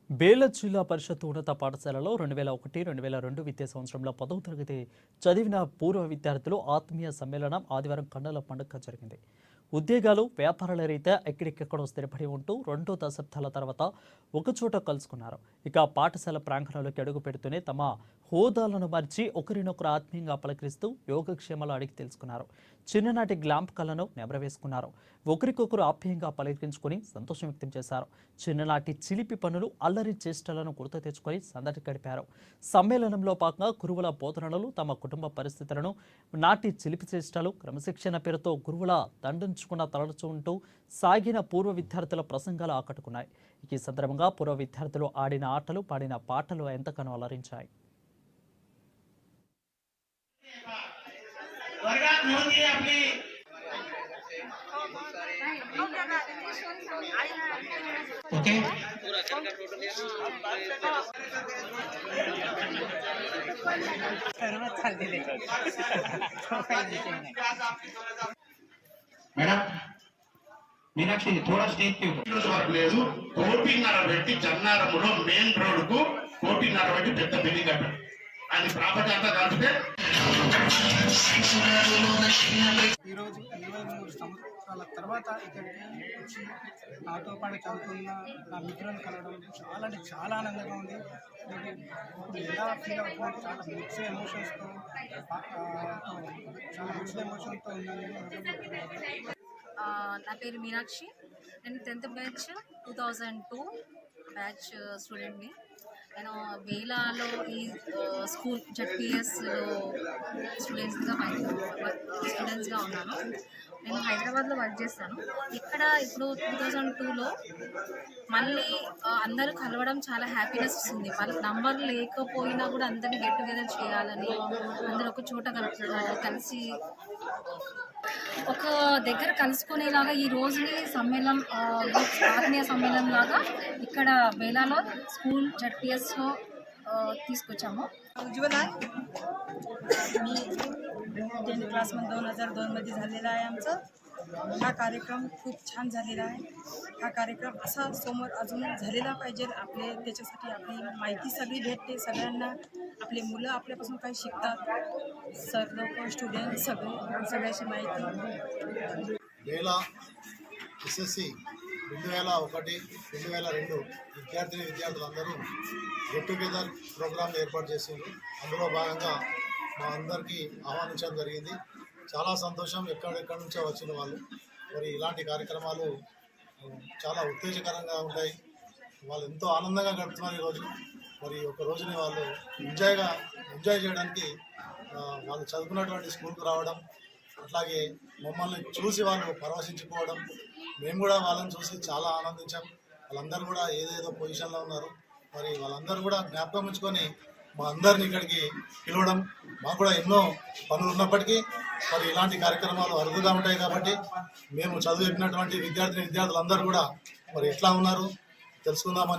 బేల జిల్లా పరిషత్ ఉన్నత పాఠశాలలో 2001-2002 విద్యా సంవత్సరంలో 10వ తరగతి చదివిన పూర్వ విద్యార్థులు ఆత్మీయ సమ్మేళనం ఆదివారం కన్నుల పండుగ జరిగింది. ఉద్యోగాలు, వ్యాపారాల రీత్యా ఎక్కడికెక్కడో స్థిరపడి ఉంటూ 2 దశాబ్దాల తర్వాత ఒకచోట కలుసుకున్నారు. ఇక పాఠశాల ప్రాంగణంలోకి అడుగు పెడుతూనే తమ హోదాలను మర్చి ఒకరినొకరు ఆత్మీయంగా పలకరిస్తూ యోగక్షేమాలు అడిగి తెలుసుకున్నారు. చిన్ననాటి జ్ఞాపకాలను నెమరవేసుకున్నారు. ఒకరికొకరు ఆప్యాయంగా పలకరించుకుని సంతోషం వ్యక్తం చేశారు. చిన్ననాటి చిలిపి పనులు, అల్లరి చేష్టలను గుర్తు తెచ్చుకొని సందడి గడిపారు. సమ్మేళనంలో భాగంగా గురువుల బోధనలు, తమ కుటుంబ పరిస్థితులను, నాటి చిలిపి చేష్టలు, క్రమశిక్షణ పేరుతో గురువుల దండించుకున్న తలచుంటూ సాగిన పూర్వ విద్యార్థుల ప్రసంగాలు ఆకట్టుకున్నాయి. ఈ సందర్భంగా పూర్వ విద్యార్థులు ఆడిన ఆటలు, పాడిన పాటలు ఎంతగానో అలరించాయి. ओके మేడం మీనాక్షి थोड़ा स्टेज पे వరకు లేదు. 1.5 పెట్టి జన్నారములో మెయిన్ రోడ్ కు 1.5 పెట్టి పెద్ద బిల్డింగ్ కట్టారు. అది ప్రాపర్టీ అంతా కలిపితే ఈరోజు 23 సంవత్సరాల తర్వాత ఇక్కడికి వచ్చి నాతో పాటు చదువుతున్న నా మిత్రులను కలవడం చాలా అంటే చాలా ఆనందంగా ఉంది. ఇప్పుడు ఎలా ఫీల్ అవుతుందంటే చాలా మిక్స్డ్ ఎమోషన్స్తో ఉన్నాను. నా పేరు మీనాక్షి. నేను 10th బ్యాచ్ 2002 బ్యాచ్ స్టూడెంట్ని. నేను బేలాలో ఈ స్కూల్ జెడ్పిఎస్లో స్టూడెంట్స్గా ఉన్నాను. నేను హైదరాబాద్లో వర్క్ చేస్తాను. ఇక్కడ ఇప్పుడు 2002లో మళ్ళీ అందరూ కలవడం చాలా హ్యాపీనెస్ ఇస్తుంది. వాళ్ళకి నంబర్ లేకపోయినా కూడా అందరినీ గెట్ టుగెదర్ చేయాలని, అందరూ ఒక చోట కలిసి ఒక దగ్గర కలుసుకునేలాగా ఈ రోజుని సమ్మేళనం, ఆత్మీయ సమ్మేళనం లాగా ఇక్కడ బేలాలో स्कूल ZPSలో తీసుకొచ్చాము. उज्ज्वल आहे. मी 10th क्लासमध्ये 2002 मध्ये झालेला आहे. आमचा हा कार्यक्रम खूप छान झालेला आहे. हा कार्यक्रम असा समोर अजून झालेला पाहिजे. आपले त्याच्यासाठी आपली माहिती सगळी भेटते. सगळ्यांना आपले मुलं आपल्यापासून काही शिकतात. सर लोक, स्टुडंट सगळ्याची माहिती. బేలా ఎస్ఎస్సి 2001-2002 విద్యార్థులందరూ గెట్ టుగెదర్ ప్రోగ్రాంలు ఏర్పాటు చేసిండ్రు. అందులో భాగంగా మా అందరికీ ఆహ్వానించడం జరిగింది. చాలా సంతోషం. ఎక్కడెక్కడి నుంచో వచ్చిన వాళ్ళు. మరి ఇలాంటి కార్యక్రమాలు చాలా ఉత్తేజకరంగా ఉంటాయి. వాళ్ళు ఎంతో ఆనందంగా గడుపుతున్నారు ఈరోజు. మరి ఒక రోజుని వాళ్ళు ఎంజాయ్ చేయడానికి వాళ్ళు చదువుకున్నటువంటి స్కూల్కి రావడం, అట్లాగే మమ్మల్ని చూసి వాళ్ళు పరవశించిపోవడం, మేము కూడా వాళ్ళని చూసి చాలా ఆనందించాం. వాళ్ళందరూ కూడా ఏదేదో పొజిషన్లో ఉన్నారు. మరి వాళ్ళందరూ కూడా జ్ఞాపకం ఉంచుకొని మా అందరిని ఇక్కడికి పిలవడం, మాకు కూడా ఎన్నో పనులు ఉన్నప్పటికీ మరి ఇలాంటి కార్యక్రమాలు అరుదుగా ఉంటాయి. కాబట్టి మేము చదువు చెప్పినటువంటి విద్యార్థులందరూ కూడా మరి ఎట్లా ఉన్నారు తెలుసుకుందామని